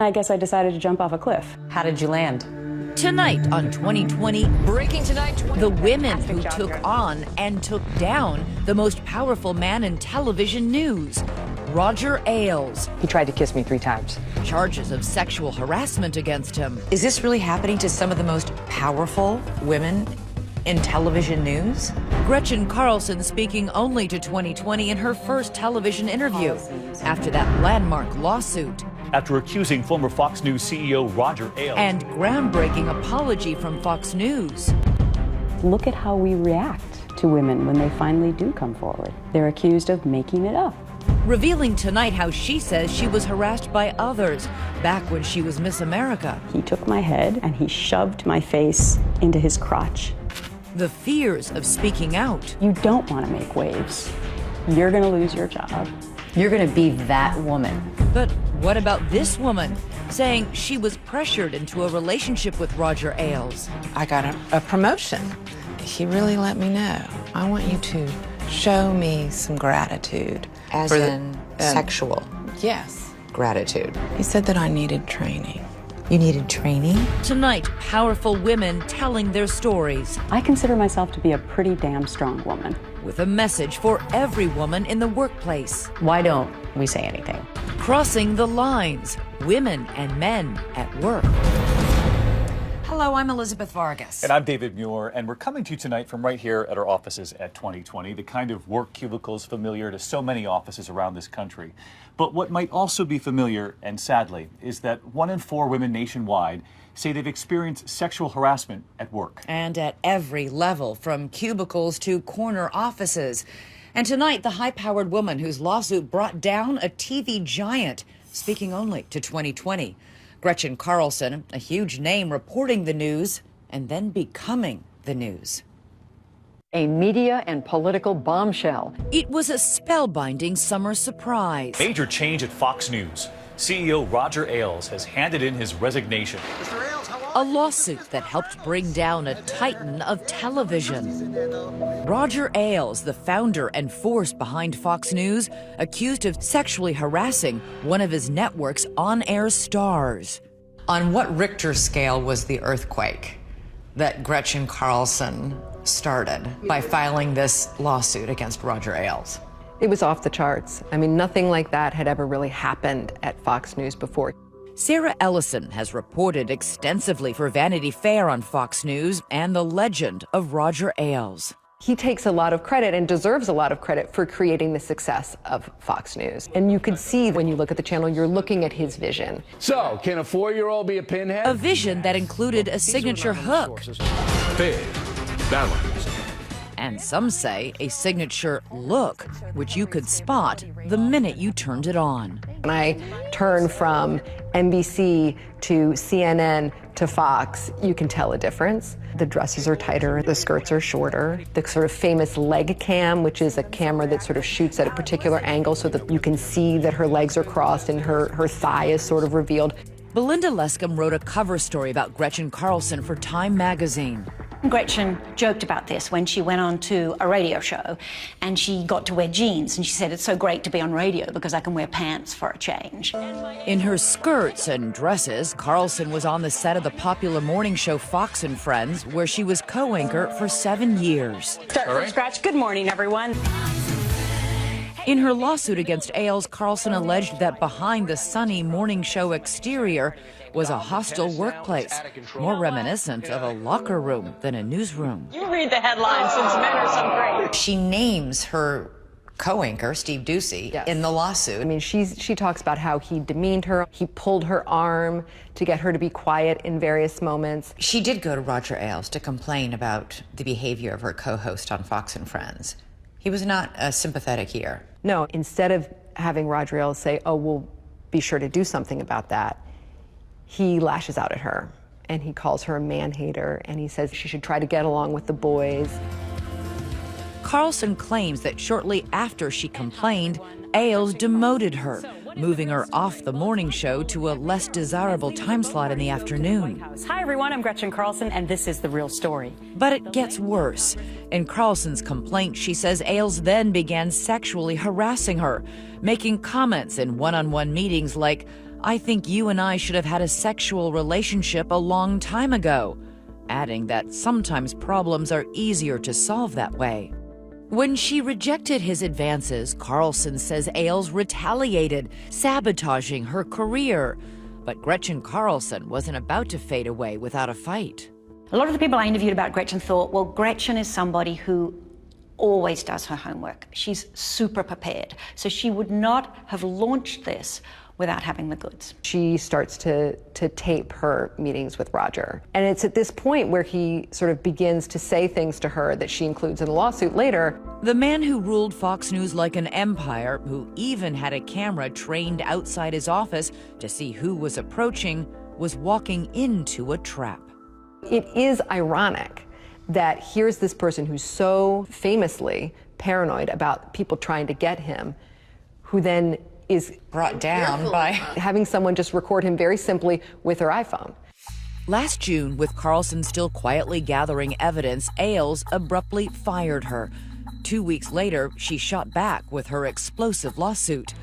I guess I decided to jump off a cliff. How did you land? Tonight on 2020, Breaking tonight, the women who took on and took down the most powerful man in television news, Roger Ailes. He tried to kiss me 3 times. Charges of sexual harassment against him. Is this really happening to some of the most powerful women in television news? Gretchen Carlson speaking only to 2020 in her first television interview after that landmark lawsuit. After accusing former Fox News CEO Roger Ailes. And groundbreaking apology from Fox News. Look at how we react to women when they finally do come forward. They're accused of making it up. Revealing tonight how she says she was harassed by others back when she was Miss America. He took my head and he shoved my face into his crotch. The fears of speaking out. You don't want to make waves. You're going to lose your job. You're going to be that woman. But what about this woman saying she was pressured into a relationship with Roger Ailes? I got a promotion. He really let me know. I want you to show me some gratitude. As in sexual Yes. gratitude. He said that I needed training. You needed training? Tonight, powerful women telling their stories I consider myself to be a pretty damn strong woman. with a message for every woman in the workplace. Why don't we say anything? Crossing the lines, women and men at work. Hello, I'm Elizabeth Vargas. And I'm David Muir, and we're coming to you tonight from right here at our offices at 2020, the kind of work cubicles familiar to so many offices around this country. But what might also be familiar, and sadly, is that 1 in 4 women nationwide say they've experienced sexual harassment at work. And at every level, from cubicles to corner offices. And tonight, the high-powered woman whose lawsuit brought down a TV giant, speaking only to 2020. Gretchen Carlson, a huge name reporting the news and then becoming the news. A media and political bombshell. It was a spellbinding summer surprise. Major change at Fox News. CEO Roger Ailes has handed in his resignation. A lawsuit that helped bring down a titan of television. Roger Ailes, the founder and force behind Fox News, accused of sexually harassing one of his network's on-air stars. On what Richter scale was the earthquake that Gretchen Carlson started by filing this lawsuit against Roger Ailes? It was off the charts. I mean, nothing like that had ever really happened at Fox News before. Sarah Ellison has reported extensively for Vanity Fair on Fox News and the legend of Roger Ailes. He takes a lot of credit and deserves a lot of credit for creating the success of Fox News. And you could see when you look at the channel, you're looking at his vision. So, can a 4-year-old be a pinhead? A vision that included a signature hook. Big balance. And some say a signature look, which you could spot the minute you turned it on. When I turn from NBC to CNN to Fox, you can tell a difference. The dresses are tighter, the skirts are shorter. The sort of famous leg cam, which is a camera that sort of shoots at a particular angle so that you can see that her legs are crossed and her thigh is sort of revealed. Belinda Lescombe wrote a cover story about Gretchen Carlson for Time magazine. Gretchen joked about this when she went on to a radio show and she got to wear jeans, and she said, it's so great to be on radio because I can wear pants for a change. In her skirts and dresses, Carlson was on the set of the popular morning show Fox and Friends, where she was co-anchor for 7 years. Start from scratch. Good morning, everyone. In her lawsuit against Ailes, Carlson alleged that behind the sunny morning show exterior was a hostile workplace, more reminiscent of a locker room than a newsroom. You read the headlines since men are so great. She names her co-anchor, Steve Doocy, Yes. in the lawsuit. I mean, she talks about how he demeaned her. He pulled her arm to get her to be quiet in various moments. She did go to Roger Ailes to complain about the behavior of her co-host on Fox and Friends. He was not sympathetic here. No, instead of having Roger Ailes say, oh, we'll be sure to do something about that, he lashes out at her and he calls her a man-hater and he says she should try to get along with the boys. Carlson claims that shortly after she complained, Ailes demoted her, moving her off the morning show to a less desirable time slot in the afternoon. Hi, everyone. I'm Gretchen Carlson, and this is The Real Story. But it gets worse. In Carlson's complaint, she says Ailes then began sexually harassing her, making comments in one-on-one meetings like, "I think you and I should have had a sexual relationship a long time ago," adding that sometimes problems are easier to solve that way. When she rejected his advances, Carlson says Ailes retaliated, sabotaging her career. But Gretchen Carlson wasn't about to fade away without a fight. A lot of the people I interviewed about Gretchen thought, well, Gretchen is somebody who always does her homework. She's super prepared. So she would not have launched this without having the goods. She starts to tape her meetings with Roger. And it's at this point where he sort of begins to say things to her that she includes in the lawsuit later. The man who ruled Fox News like an empire, who even had a camera trained outside his office to see who was approaching, was walking into a trap. It is ironic that here's this person who's so famously paranoid about people trying to get him, who then is Brought down by having someone just record him very simply with her iPhone. Last June, with Carlson still quietly gathering evidence, Ailes abruptly fired her. 2 weeks later, she shot back with her explosive lawsuit.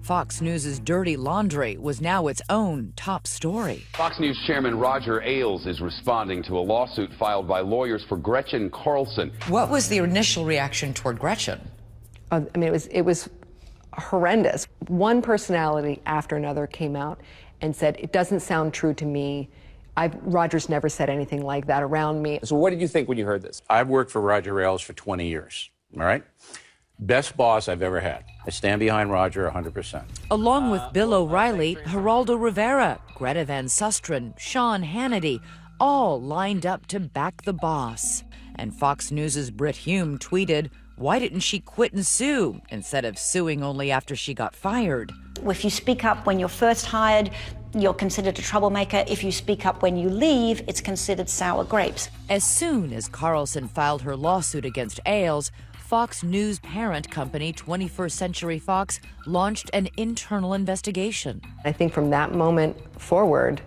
Fox News' dirty laundry was now its own top story. Fox News Chairman Roger Ailes is responding to a lawsuit filed by lawyers for Gretchen Carlson. What was the initial reaction toward Gretchen? I mean, it was horrendous. One personality after another came out and said, "It doesn't sound true to me. Roger's never said anything like that around me." So what did you think when you heard this? I've worked for Roger Ailes for 20 years, all right? Best boss I've ever had. I stand behind Roger 100%. Along with Bill O'Reilly, Geraldo Rivera, Greta Van Susteren, Sean Hannity, all lined up to back the boss. And Fox News' Brit Hume tweeted, "Why didn't she quit and sue instead of suing only after she got fired?" If you speak up when you're first hired, you're considered a troublemaker. If you speak up when you leave, it's considered sour grapes. As soon as Carlson filed her lawsuit against Ailes, Fox News parent company 21st Century Fox launched an internal investigation. I think from that moment forward,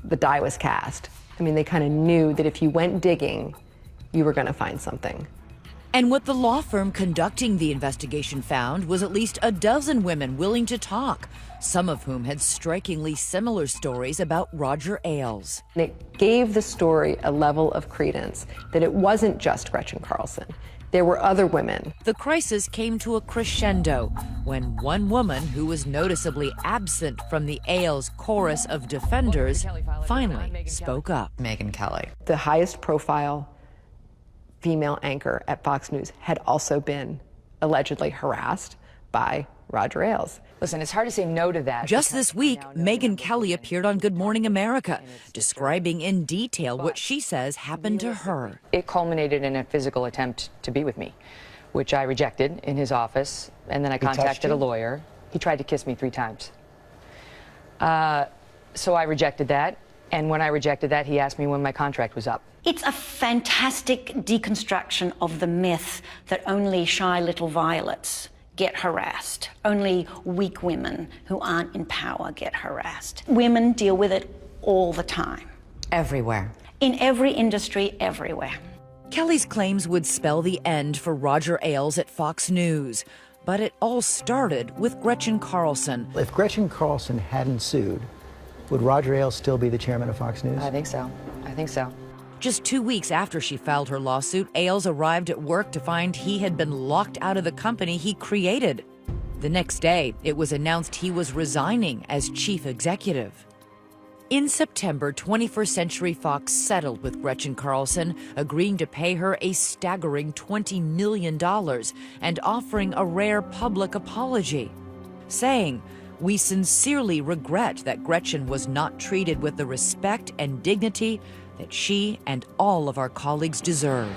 the die was cast. I mean, they kind of knew that if you went digging, you were going to find something. And what the law firm conducting the investigation found was at least a dozen women willing to talk, some of whom had strikingly similar stories about Roger Ailes. And it gave the story a level of credence that it wasn't just Gretchen Carlson. There were other women. The crisis came to a crescendo when one woman who was noticeably absent from the Ailes chorus of defenders finally spoke up. Megyn Kelly. The highest profile female anchor at Fox News had also been allegedly harassed by Roger Ailes. Listen, it's hard to say no to that. Just this week, Megyn Kelly appeared on Good Morning America, describing in detail what she says happened to her. It culminated in a physical attempt to be with me, which I rejected in his office, and then I contacted a lawyer. He tried to kiss me 3 times. So I rejected that, and when I rejected that, he asked me when my contract was up. It's a fantastic deconstruction of the myth that only shy little violets get harassed. Only weak women who aren't in power get harassed. Women deal with it all the time. Everywhere. In every industry, everywhere. Kelly's claims would spell the end for Roger Ailes at Fox News. But it all started with Gretchen Carlson. If Gretchen Carlson hadn't sued, would Roger Ailes still be the chairman of Fox News? I think so. I think so. Just 2 weeks after she filed her lawsuit, Ailes arrived at work to find he had been locked out of the company he created. The next day, it was announced he was resigning as chief executive. In September, 21st Century Fox settled with Gretchen Carlson, agreeing to pay her a staggering $20 million and offering a rare public apology, saying, "We sincerely regret that Gretchen was not treated with the respect and dignity that she and all of our colleagues deserve."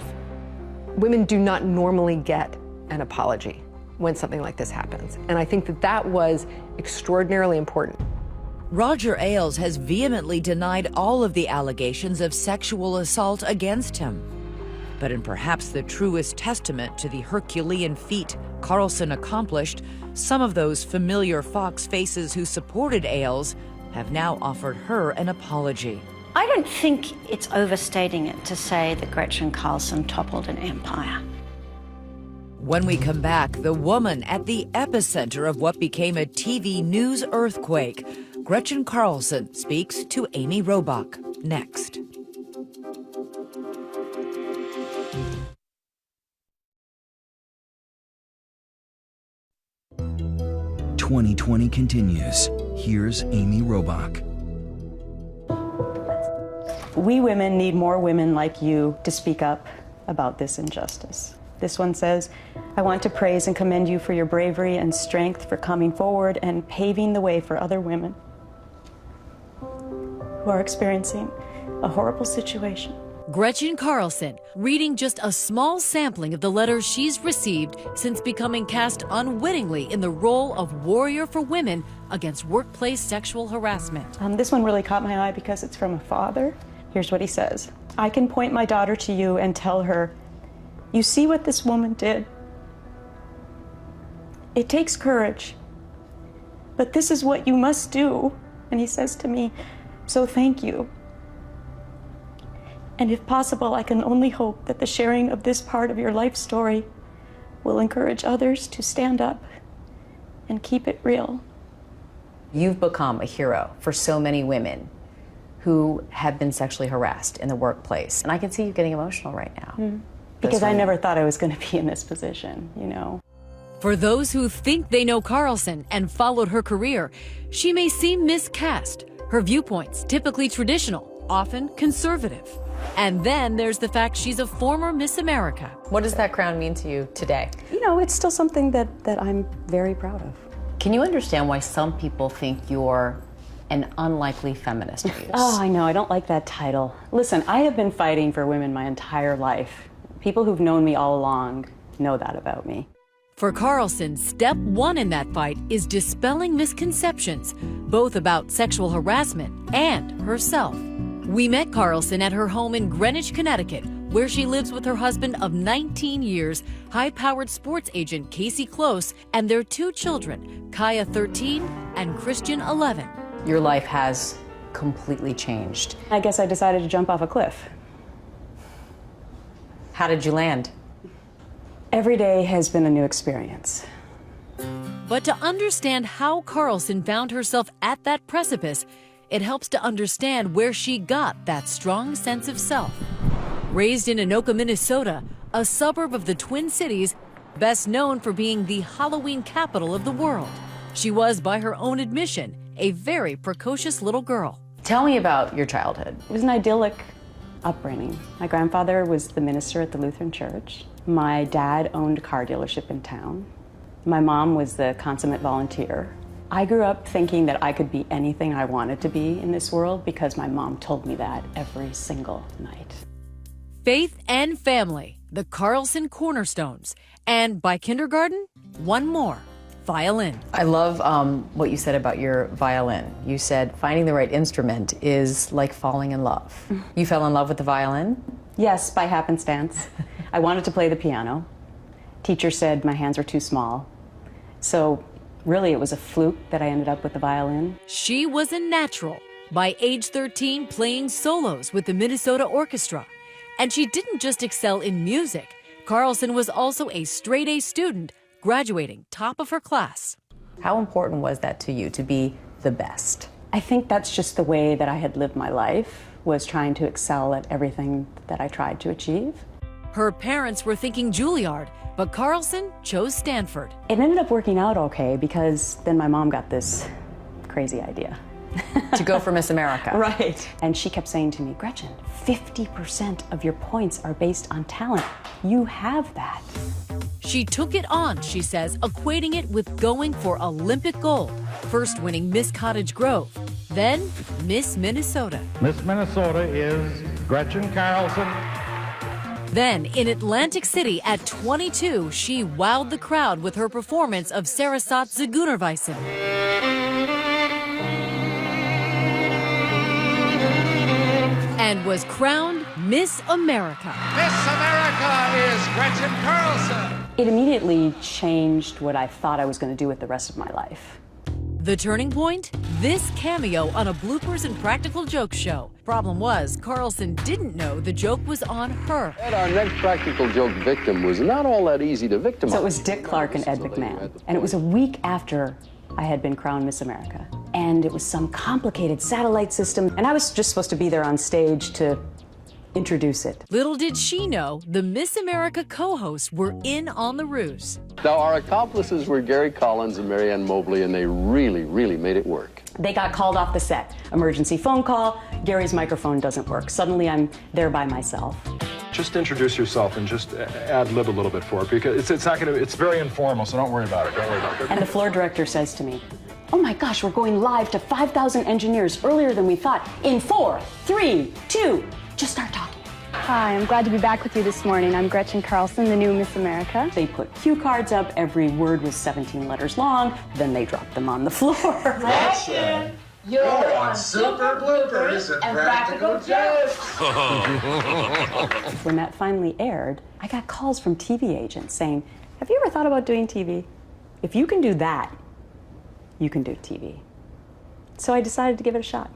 Women do not normally get an apology when something like this happens. And I think that that was extraordinarily important. Roger Ailes has vehemently denied all of the allegations of sexual assault against him. But in perhaps the truest testament to the Herculean feat Carlson accomplished, some of those familiar Fox faces who supported Ailes have now offered her an apology. I don't think it's overstating it to say that Gretchen Carlson toppled an empire. When we come back, the woman at the epicenter of what became a TV news earthquake, Gretchen Carlson speaks to Amy Robach next. 2020 continues. Here's Amy Robach. We women need more women like you to speak up about this injustice. This one says, I want to praise and commend you for your bravery and strength for coming forward and paving the way for other women who are experiencing a horrible situation. Gretchen Carlson, reading just a small sampling of the letters she's received since becoming cast unwittingly in the role of warrior for women against workplace sexual harassment. This one really caught my eye because it's from a father. Here's what he says. I can point my daughter to you and tell her, you see what this woman did? It takes courage, but this is what you must do. And he says to me, so thank you. And if possible, I can only hope that the sharing of this part of your life story will encourage others to stand up and keep it real. You've become a hero for so many women who have been sexually harassed in the workplace. And I can see you getting emotional right now. Because I never thought I was going to be in this position, you know. For those who think they know Carlson and followed her career, she may seem miscast. Her viewpoints, typically traditional, often conservative. And then there's the fact she's a former Miss America. What does that crown mean to you today? You know, it's still something that I'm very proud of. Can you understand why some people think you're an unlikely feminist? Oh, I know, I don't like that title. Listen, I have been fighting for women my entire life. People who've known me all along know that about me. For Carlson, step one in that fight is dispelling misconceptions, both about sexual harassment and herself. We met Carlson at her home in Greenwich, Connecticut, where she lives with her husband of 19 years, high-powered sports agent Casey Close, and their 2 children, Kaya 13 and Christian 11. Your life has completely changed. I guess I decided to jump off a cliff. How did you land? Every day has been a new experience. But to understand how Carlson found herself at that precipice, it helps to understand where she got that strong sense of self. Raised in Anoka, Minnesota, a suburb of the Twin Cities, best known for being the Halloween capital of the world, she was, by her own admission, a very precocious little girl. Tell me about your childhood. It was an idyllic upbringing. My grandfather was the minister at the Lutheran Church. My dad owned a car dealership in town. My mom was the consummate volunteer. I grew up thinking that I could be anything I wanted to be in this world because my mom told me that every single night. Faith and family, the Carlson cornerstones. And by kindergarten, one more, violin. I love what you said about your violin. You said finding the right instrument is like falling in love. You fell in love with the violin? Yes, by happenstance. I wanted to play the piano. Teacher said my hands were too small. So really, it was a fluke that I ended up with the violin. She was a natural. By age 13, playing solos with the Minnesota Orchestra. And she didn't just excel in music. Carlson was also a straight-A student, graduating top of her class. How important was that to you, to be the best? I think that's just the way that I had lived my life, was trying to excel at everything that I tried to achieve. Her parents were thinking Juilliard, but Carlson chose Stanford. It ended up working out okay because then my mom got this crazy idea. To go for Miss America. Right. And she kept saying to me, Gretchen, 50% of your points are based on talent. You have that. She took it on, she says, equating it with going for Olympic gold. First winning Miss Cottage Grove, then Miss Minnesota. Miss Minnesota is Gretchen Carlson. Then, in Atlantic City at 22, she wowed the crowd with her performance of Sarasat Zagunarweisen. And was crowned Miss America. Miss America is Gretchen Carlson. It immediately changed what I thought I was going to do with the rest of my life. The turning point? This cameo on a bloopers and practical jokes show. Problem was, Carlson didn't know the joke was on her. Our next practical joke victim was not all that easy to victimize. So it was Dick Clark and Ed McMahon. And it was a week after I had been crowned Miss America. And it was some complicated satellite system, and I was just supposed to be there on stage to introduce it. Little did she know, the Miss America co-hosts were in on the ruse. Now, our accomplices were Gary Collins and Marianne Mobley, and they really, really made it work. They got called off the set. Emergency phone call, Gary's microphone doesn't work. Suddenly I'm there by myself. Just introduce yourself and just ad-lib a little bit for it, because it's very informal, so don't worry about it. Don't worry about it. And the floor director says to me, "Oh my gosh, we're going live to 5,000 engineers earlier than we thought. In 4, 3, 2, just start talking." Hi, I'm glad to be back with you this morning. I'm Gretchen Carlson, the new Miss America. They put cue cards up. Every word was 17 letters long. Then they dropped them on the floor. Gretchen, you're on Super Bloopers and Practical Jokes. When that finally aired, I got calls from TV agents saying, "Have you ever thought about doing TV? If you can do that, you can do TV." So I decided to give it a shot.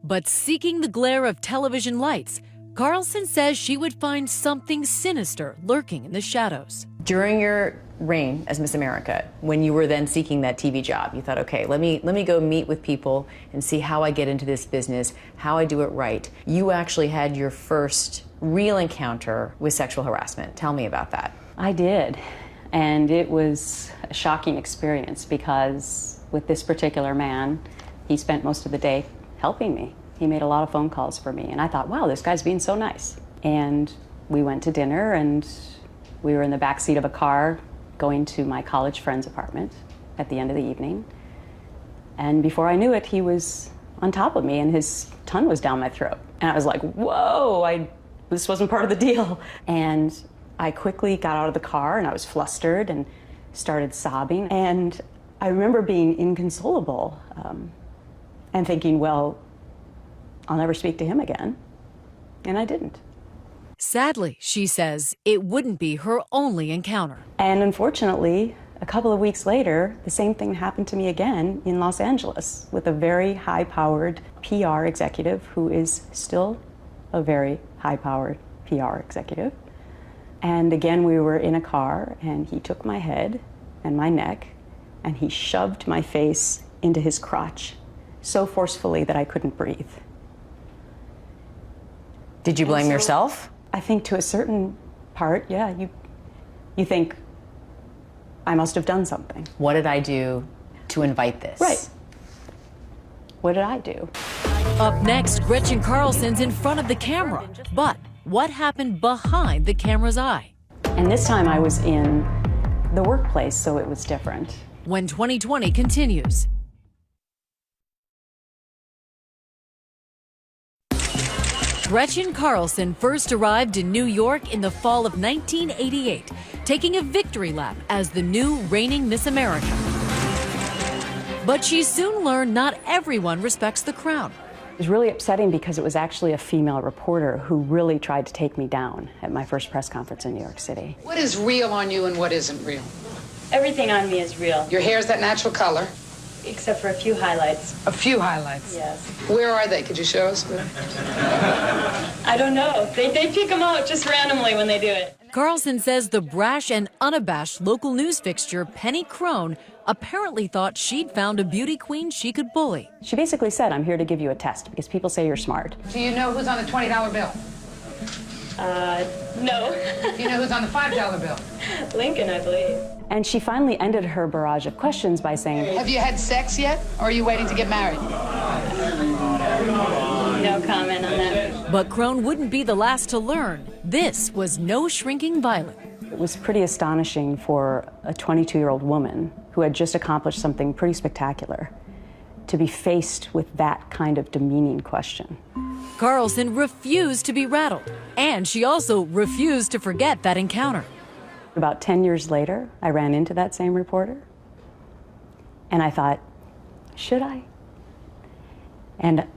But seeking the glare of television lights, Carlson says she would find something sinister lurking in the shadows. During your reign as Miss America, when you were then seeking that TV job, you thought, okay, let me go meet with people and see how I get into this business, how I do it right. You actually had your first real encounter with sexual harassment. Tell me about that. I did, and it was a shocking experience because with this particular man, he spent most of the day helping me. He made a lot of phone calls for me, and I thought, wow, this guy's being so nice. And we went to dinner, and we were in the back seat of a car going to my college friend's apartment at the end of the evening. And before I knew it, he was on top of me, and his tongue was down my throat. And I was like, whoa, this wasn't part of the deal. And I quickly got out of the car, and I was flustered and started sobbing. And I remember being inconsolable and thinking, well, I'll never speak to him again. And I didn't. Sadly, she says, it wouldn't be her only encounter. And unfortunately, a couple of weeks later, the same thing happened to me again in Los Angeles with a very high-powered PR executive who is still a very high-powered PR executive. And again, we were in a car, and he took my head and my neck, and he shoved my face into his crotch so forcefully that I couldn't breathe. Did you blame yourself? I think to a certain part, yeah. You think, I must have done something. What did I do to invite this? Right. What did I do? Up next, Gretchen Carlson's in front of the camera. But what happened behind the camera's eye? And this time I was in the workplace, so it was different. When 2020 continues. Gretchen Carlson first arrived in New York in the fall of 1988, taking a victory lap as the new reigning Miss America. But she soon learned not everyone respects the crown. It was really upsetting because it was actually a female reporter who really tried to take me down at my first press conference in New York City. What is real on you and what isn't real? Everything on me is real. Your hair's that natural color? Except for a few highlights. A few highlights? Yes. Where are they? Could you show us? I don't know. They pick them out just randomly when they do it. Carlson says the brash and unabashed local news fixture, Penny Crone, apparently thought she'd found a beauty queen she could bully. She basically said, I'm here to give you a test because people say you're smart. Do you know who's on the $20 bill? No. Do you know who's on the $5 bill? Lincoln, I believe. And she finally ended her barrage of questions by saying, have you had sex yet, or are you waiting to get married? No comment on that. But Crone wouldn't be the last to learn. This was no shrinking violet. It was pretty astonishing for a 22-year-old woman who had just accomplished something pretty spectacular to be faced with that kind of demeaning question. Carlson refused to be rattled, and she also refused to forget that encounter. About 10 years later, I ran into that same reporter, and I thought, should I? And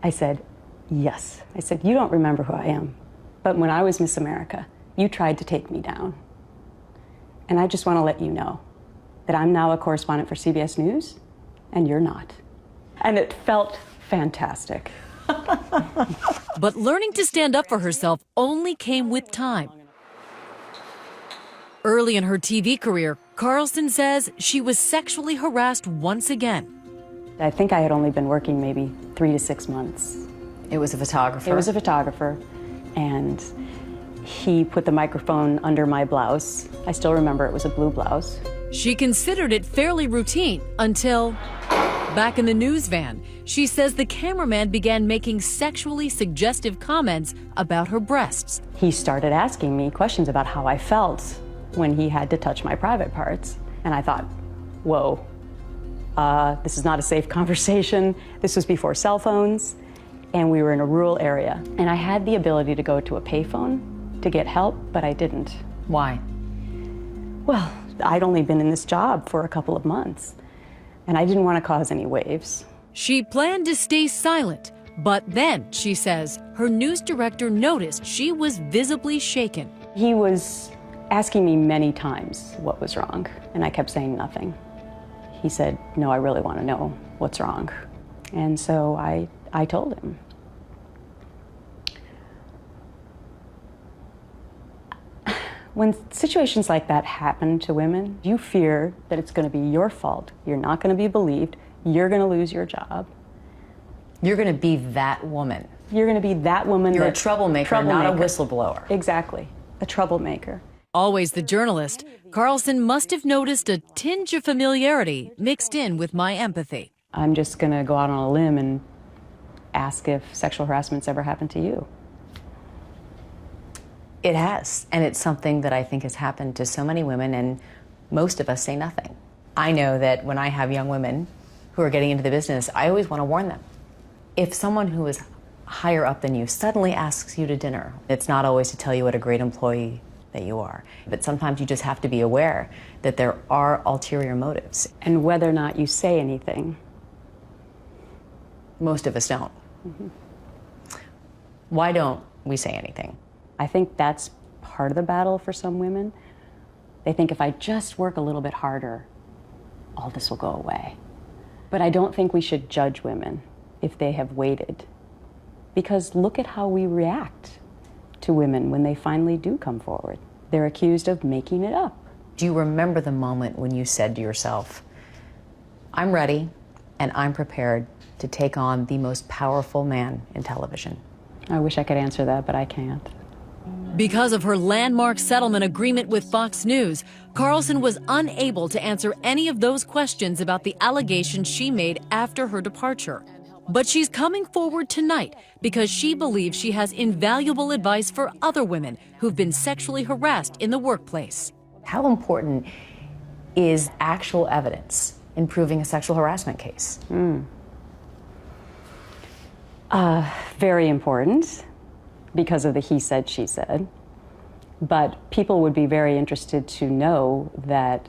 I said, yes. I said, you don't remember who I am, but when I was Miss America, you tried to take me down. And I just want to let you know that I'm now a correspondent for CBS News, and you're not. And it felt fantastic. But learning to stand up for herself only came with time. Early in her TV career, Carlson says she was sexually harassed once again. I think I had only been working maybe 3 to 6 months. It was a photographer? It was a photographer, and he put the microphone under my blouse. I still remember it was a blue blouse. She considered it fairly routine until back in the news van. She says the cameraman began making sexually suggestive comments about her breasts. He started asking me questions about how I felt when he had to touch my private parts. And I thought, whoa, this is not a safe conversation. This was before cell phones, and we were in a rural area. And I had the ability to go to a payphone to get help, but I didn't. Why? Well, I'd only been in this job for a couple of months, and I didn't want to cause any waves. She planned to stay silent, but then, she says, her news director noticed she was visibly shaken. He was asking me many times what was wrong, and I kept saying nothing. He said, no, I really want to know what's wrong. And so I told him. When situations like that happen to women, you fear that it's going to be your fault. You're not going to be believed. You're going to lose your job. You're going to be that woman. You're going to be that woman. You're a troublemaker, not a whistleblower. Exactly, a troublemaker. Always the journalist, Carlson must have noticed a tinge of familiarity mixed in with my empathy. I'm just going to go out on a limb and ask if sexual harassment's ever happened to you. It has, and it's something that I think has happened to so many women, and most of us say nothing. I know that when I have young women who are getting into the business, I always want to warn them. If someone who is higher up than you suddenly asks you to dinner, it's not always to tell you what a great employee that you are, but sometimes you just have to be aware that there are ulterior motives. And whether or not you say anything. Most of us don't. Mm-hmm. Why don't we say anything? I think that's part of the battle for some women. They think if I just work a little bit harder, all this will go away. But I don't think we should judge women if they have waited. Because look at how we react to women when they finally do come forward. They're accused of making it up. Do you remember the moment when you said to yourself, I'm ready and I'm prepared to take on the most powerful man in television? I wish I could answer that, but I can't. Because of her landmark settlement agreement with Fox News, Carlson was unable to answer any of those questions about the allegations she made after her departure. But she's coming forward tonight because she believes she has invaluable advice for other women who've been sexually harassed in the workplace. How important is actual evidence in proving a sexual harassment case? Very important because of the he said, she said. But people would be very interested to know that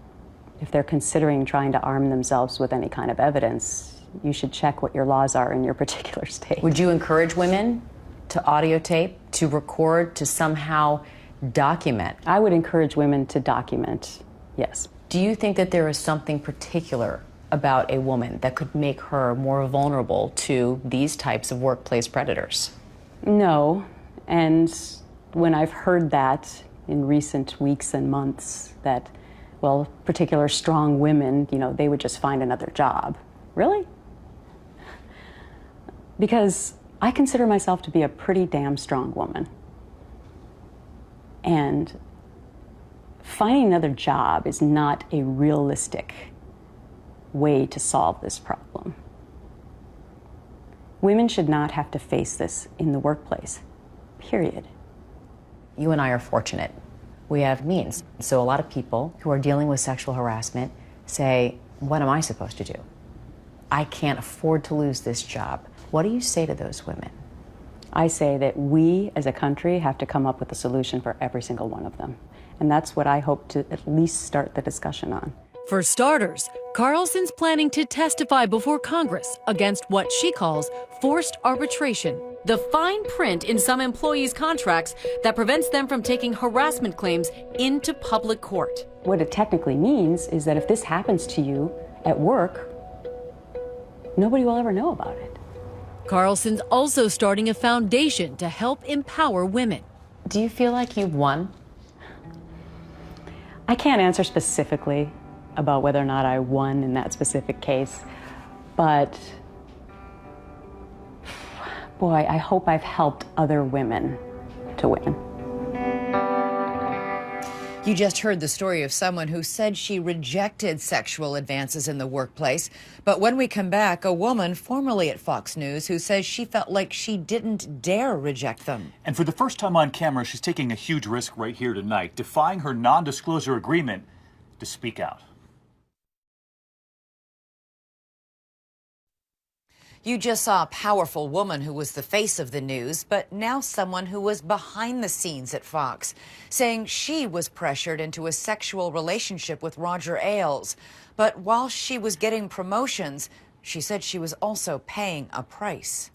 if they're considering trying to arm themselves with any kind of evidence, you should check what your laws are in your particular state. Would you encourage women to audio tape, to record, to somehow document? I would encourage women to document, yes. Do you think that there is something particular about a woman that could make her more vulnerable to these types of workplace predators? No, and when I've heard that in recent weeks and months, that, well, particular strong women, they would just find another job. Really? Because I consider myself to be a pretty damn strong woman. And finding another job is not a realistic way to solve this problem. Women should not have to face this in the workplace, period. You and I are fortunate. We have means. So a lot of people who are dealing with sexual harassment say, what am I supposed to do? I can't afford to lose this job. What do you say to those women? I say that we as a country have to come up with a solution for every single one of them. And that's what I hope to at least start the discussion on. For starters, Carlson's planning to testify before Congress against what she calls forced arbitration, the fine print in some employees' contracts that prevents them from taking harassment claims into public court. What it technically means is that if this happens to you at work, nobody will ever know about it. Carlson's also starting a foundation to help empower women. Do you feel like you've won? I can't answer specifically about whether or not I won in that specific case, but boy, I hope I've helped other women to win. You just heard the story of someone who said she rejected sexual advances in the workplace. But when we come back, a woman formerly at Fox News who says she felt like she didn't dare reject them. And for the first time on camera, she's taking a huge risk right here tonight, defying her non-disclosure agreement to speak out. You just saw a powerful woman who was the face of the news, but now someone who was behind the scenes at Fox, saying she was pressured into a sexual relationship with Roger Ailes. But while she was getting promotions, she said she was also paying a price.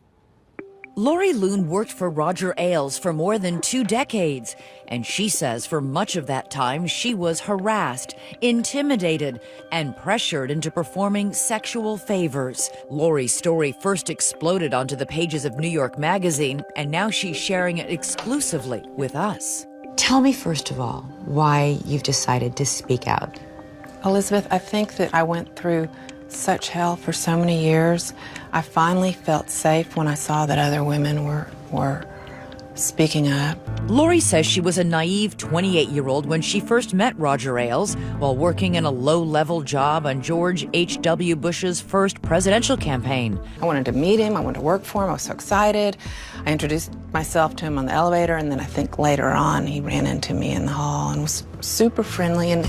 Lori Loon worked for Roger Ailes for more than 2 decades, and she says for much of that time she was harassed, intimidated, and pressured into performing sexual favors. Lori's story first exploded onto the pages of New York Magazine, and now she's sharing it exclusively with us. Tell me, first of all, why you've decided to speak out. Elizabeth, I think that I went through such hell for so many years. I finally felt safe when I saw that other women were speaking up. Lori says she was a naive 28-year-old when she first met Roger Ailes while working in a low-level job on George H.W. Bush's first presidential campaign. I wanted to meet him. I wanted to work for him. I was so excited. I introduced myself to him on the elevator, and then I think later on he ran into me in the hall and was super friendly and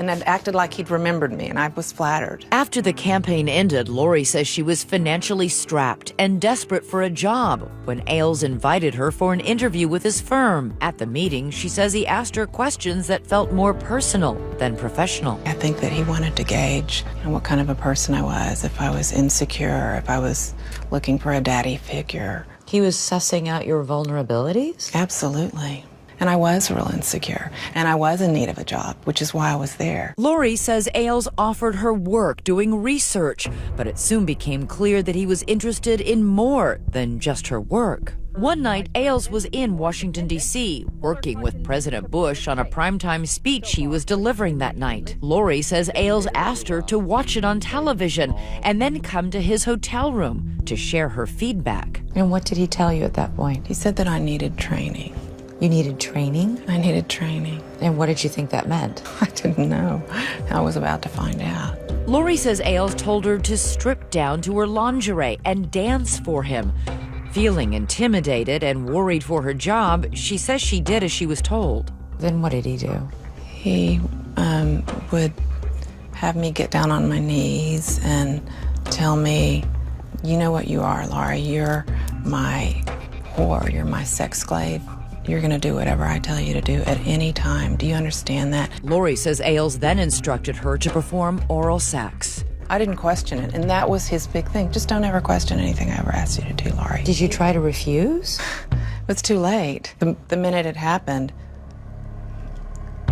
had acted like he'd remembered me, and I was flattered. After the campaign ended, Lori says she was financially strapped and desperate for a job when Ailes invited her for an interview with his firm. At the meeting, she says he asked her questions that felt more personal than professional. I think that he wanted to gauge what kind of a person I was, if I was insecure, if I was looking for a daddy figure. He was sussing out your vulnerabilities? Absolutely. And I was real insecure, and I was in need of a job, which is why I was there. Lori says Ailes offered her work doing research, but it soon became clear that he was interested in more than just her work. One night, Ailes was in Washington, D.C., working with President Bush on a primetime speech he was delivering that night. Lori says Ailes asked her to watch it on television and then come to his hotel room to share her feedback. And what did he tell you at that point? He said that I needed training. You needed training? I needed training. And what did you think that meant? I didn't know. I was about to find out. Lori says Ailes told her to strip down to her lingerie and dance for him. Feeling intimidated and worried for her job, she says she did as she was told. Then what did he do? He would have me get down on my knees and tell me, you know what you are, Laura. You're my whore. You're my sex slave. You're going to do whatever I tell you to do at any time. Do you understand that? Lori says Ailes then instructed her to perform oral sex. I didn't question it, and that was his big thing. Just don't ever question anything I ever asked you to do, Laurie. Did you try to refuse? It was too late. The minute it happened,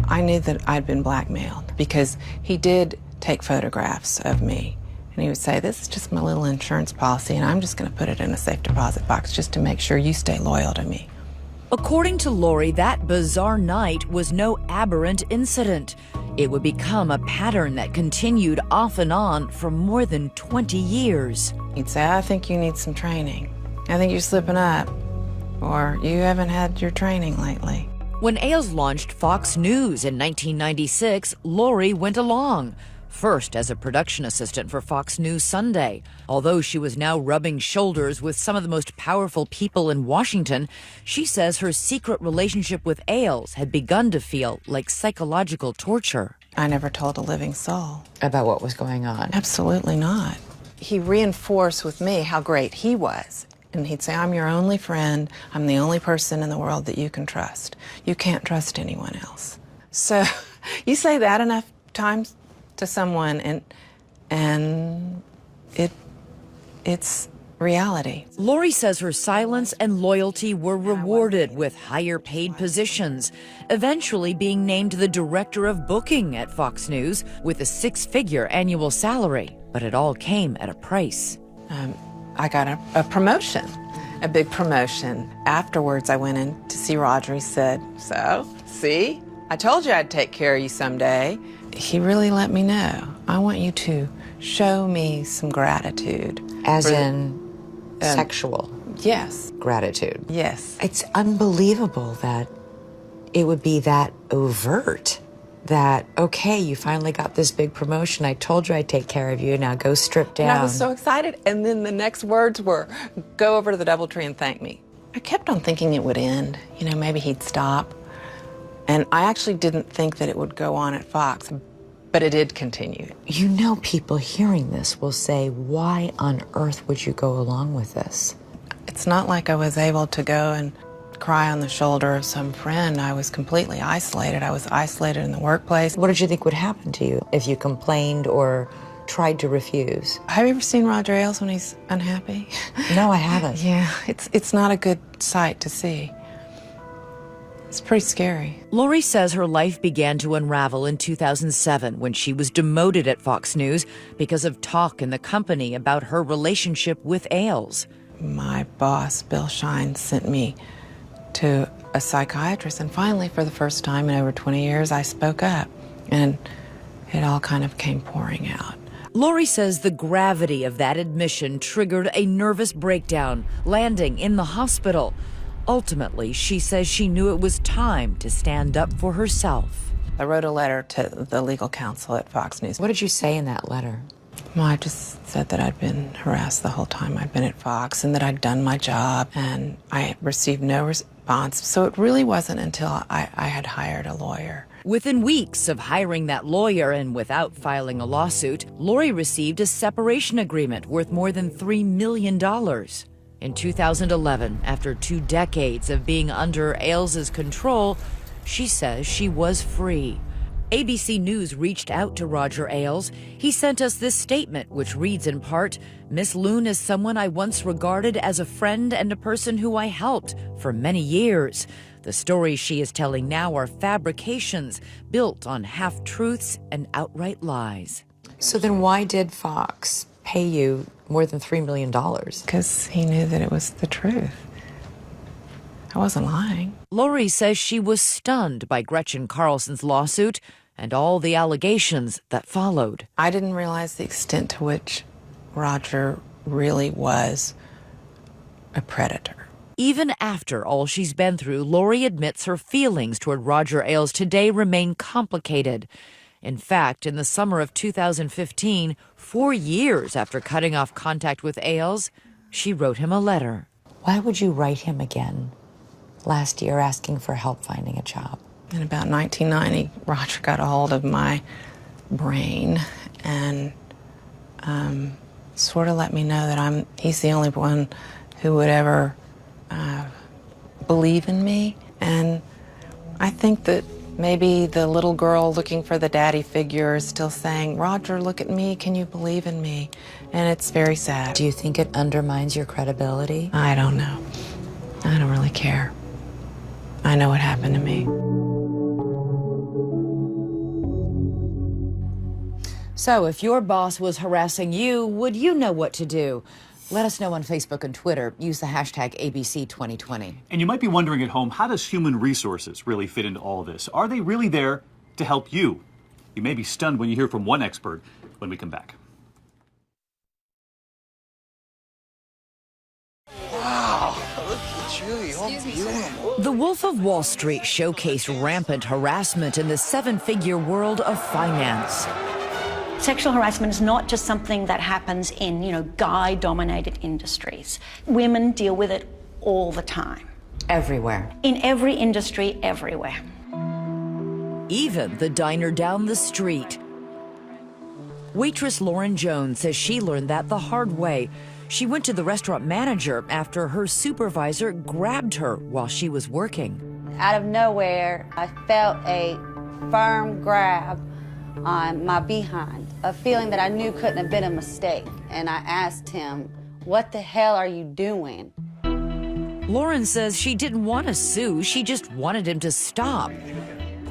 I knew that I'd been blackmailed because he did take photographs of me. And he would say, this is just my little insurance policy, and I'm just going to put it in a safe deposit box just to make sure you stay loyal to me. According to Lori, that bizarre night was no aberrant incident. It would become a pattern that continued off and on for more than 20 years. He'd say, I think you need some training. I think you're slipping up. Or you haven't had your training lately. When Ailes launched Fox News in 1996, Lori went along. First as a production assistant for Fox News Sunday. Although she was now rubbing shoulders with some of the most powerful people in Washington, she says her secret relationship with Ailes had begun to feel like psychological torture. I never told a living soul. About what was going on? Absolutely not. He reinforced with me how great he was. And he'd say, I'm your only friend. I'm the only person in the world that you can trust. You can't trust anyone else. So you say that enough times to someone, and it's reality. Lori says her silence and loyalty were rewarded with higher paid positions, eventually being named the director of booking at Fox News with a 6-figure annual salary. But it all came at a price. I got a promotion, a big promotion. Afterwards, I went in to see Roger. He said, so, see? I told you I'd take care of you someday. He really let me know. I want you to show me some gratitude. As in sexual? Yes. Gratitude? Yes. It's unbelievable that it would be that overt. That, okay, you finally got this big promotion. I told you I'd take care of you. Now go strip down. And I was so excited. And then the next words were, go over to the DoubleTree and thank me. I kept on thinking it would end. You know, maybe he'd stop. And I actually didn't think that it would go on at Fox, but it did continue. You know, people hearing this will say, why on earth would you go along with this? It's not like I was able to go and cry on the shoulder of some friend. I was completely isolated. I was isolated in the workplace. What did you think would happen to you if you complained or tried to refuse? Have you ever seen Roger Ailes when he's unhappy? No, I haven't. Yeah, it's not a good sight to see. It's pretty scary. Lori says her life began to unravel in 2007 when she was demoted at Fox News because of talk in the company about her relationship with Ailes. My boss, Bill Shine, sent me to a psychiatrist, and finally, for the first time in over 20 years, I spoke up, and it all kind of came pouring out. Lori says the gravity of that admission triggered a nervous breakdown, landing in the hospital. Ultimately, she says she knew it was time to stand up for herself. I wrote a letter to the legal counsel at Fox News. What did you say in that letter? Well, I just said that I'd been harassed the whole time I'd been at Fox and that I'd done my job, and I received no response. So it really wasn't until I had hired a lawyer. Within weeks of hiring that lawyer and without filing a lawsuit, Lori received a separation agreement worth more than $3 million. In 2011, after 2 decades of being under Ailes' control, she says she was free. ABC News reached out to Roger Ailes. He sent us this statement, which reads in part, "Miss Loon is someone I once regarded as a friend and a person who I helped for many years. The stories she is telling now are fabrications built on half-truths and outright lies." So then why did Fox pay you more than $3 million? Because he knew that it was the truth. I wasn't lying. Lori says she was stunned by Gretchen Carlson's lawsuit and all the allegations that followed. I didn't realize the extent to which Roger really was a predator. Even after all she's been through, Lori admits her feelings toward Roger Ailes today remain complicated. In fact, in the summer of 2015, 4 years after cutting off contact with Ailes, she wrote him a letter. Why would you write him again last year asking for help finding a job? In about 1990, Roger got a hold of my brain and sort of let me know that he's the only one who would ever believe in me. And I think that maybe the little girl looking for the daddy figure is still saying, "Roger, look at me, can you believe in me?" And it's very sad. Do you think it undermines your credibility? I don't know. I don't really care. I know what happened to me. So if your boss was harassing you, would you know what to do? Let us know on Facebook and Twitter. Use the hashtag ABC2020. And you might be wondering at home, how does human resources really fit into all this? Are they really there to help you? You may be stunned when you hear from one expert when we come back. Wow, look at you. You're beautiful. The Wolf of Wall Street showcased rampant harassment in the seven-figure world of finance. Sexual harassment is not just something that happens in, guy-dominated industries. Women deal with it all the time. Everywhere. In every industry, everywhere. Even the diner down the street. Waitress Lauren Jones says she learned that the hard way. She went to the restaurant manager after her supervisor grabbed her while she was working. Out of nowhere, I felt a firm grab on my behind, a feeling that I knew couldn't have been a mistake. And I asked him, "What the hell are you doing?" Lauren says she didn't want to sue, she just wanted him to stop.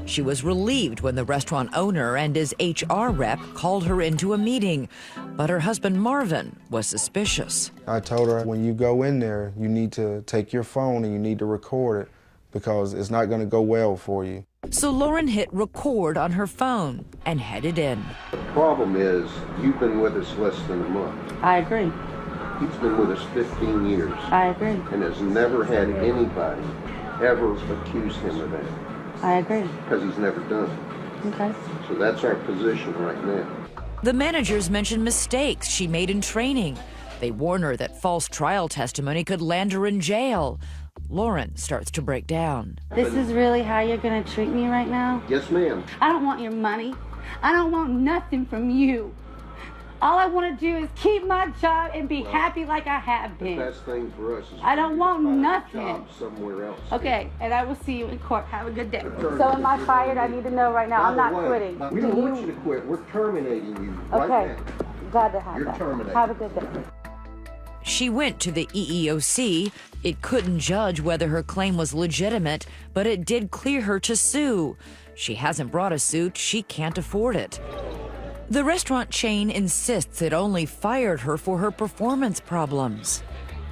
She was relieved when the restaurant owner and his HR rep called her into a meeting, but her husband Marvin was suspicious. I told her, when you go in there, you need to take your phone and you need to record it because it's not going to go well for you. So Lauren hit record on her phone and headed in. The problem is, you've been with us less than a month. I agree. He's been with us 15 years. I agree. And has never had anybody ever accuse him of that. I agree. Because he's never done it. Okay. So that's our position right now. The managers mentioned mistakes she made in training. They warn her that false trial testimony could land her in jail. Lauren starts to break down. This is really how you're going to treat me right now? Yes, ma'am. I don't want your money. I don't want nothing from you. All I want to do is keep my job and be happy like I have been. The best thing for us is I don't want nothing. A job somewhere else. Okay, and I will see you in court. Have a good day. So am I fired? I need to know right now. I'm not quitting. We don't want you to quit. We're terminating you right now. Okay, glad to have You're that. terminated. Have a good day. She went to the EEOC. It couldn't judge whether her claim was legitimate, but it did clear her to sue. She hasn't brought a suit. She can't afford it. The restaurant chain insists it only fired her for her performance problems.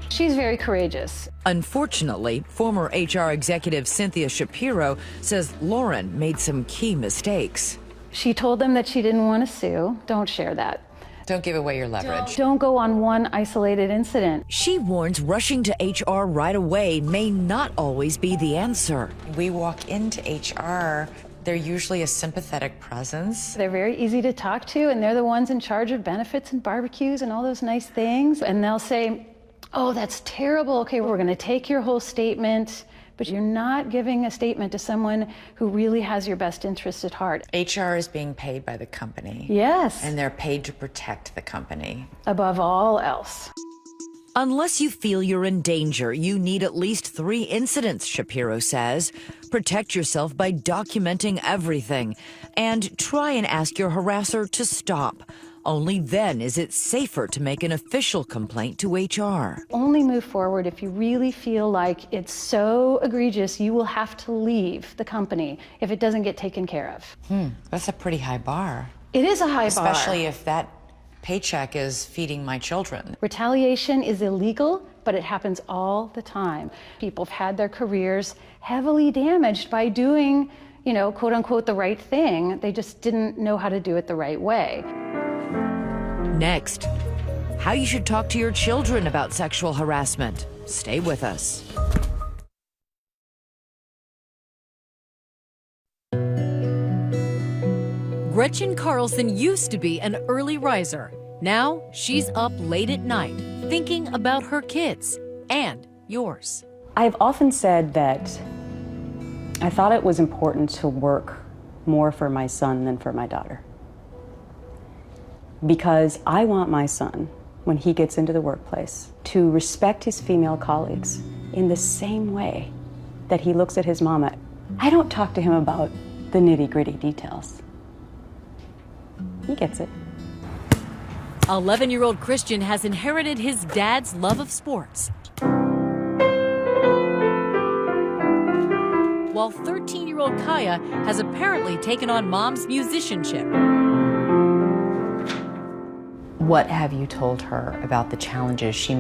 She's very courageous. Unfortunately, former HR executive Cynthia Shapiro says Lauren made some key mistakes. She told them that she didn't want to sue. Don't share that. Don't give away your leverage. Don't go on one isolated incident. She warns rushing to HR right away may not always be the answer. We walk into HR, they're usually a sympathetic presence. They're very easy to talk to, and they're the ones in charge of benefits and barbecues and all those nice things. And they'll say, oh, that's terrible. Okay, we're going to take your whole statement, but you're not giving a statement to someone who really has your best interest at heart. HR is being paid by the company. Yes. And they're paid to protect the company. Above all else. Unless you feel you're in danger, you need at least 3 incidents, Shapiro says. Protect yourself by documenting everything and try and ask your harasser to stop. Only then is it safer to make an official complaint to HR. Only move forward if you really feel like it's so egregious you will have to leave the company if it doesn't get taken care of. That's a pretty high bar. It is a high bar. Especially if that paycheck is feeding my children. Retaliation is illegal, but it happens all the time. People have had their careers heavily damaged by doing, quote unquote, the right thing. They just didn't know how to do it the right way. Next, how you should talk to your children about sexual harassment. Stay with us. Gretchen Carlson used to be an early riser. Now she's up late at night thinking about her kids and yours. I've often said that I thought it was important to work more for my son than for my daughter. Because I want my son, when he gets into the workplace, to respect his female colleagues in the same way that he looks at his mama. I don't talk to him about the nitty-gritty details. He gets it. 11-year-old Christian has inherited his dad's love of sports, while 13-year-old Kaya has apparently taken on mom's musicianship. What have you told her about the challenges she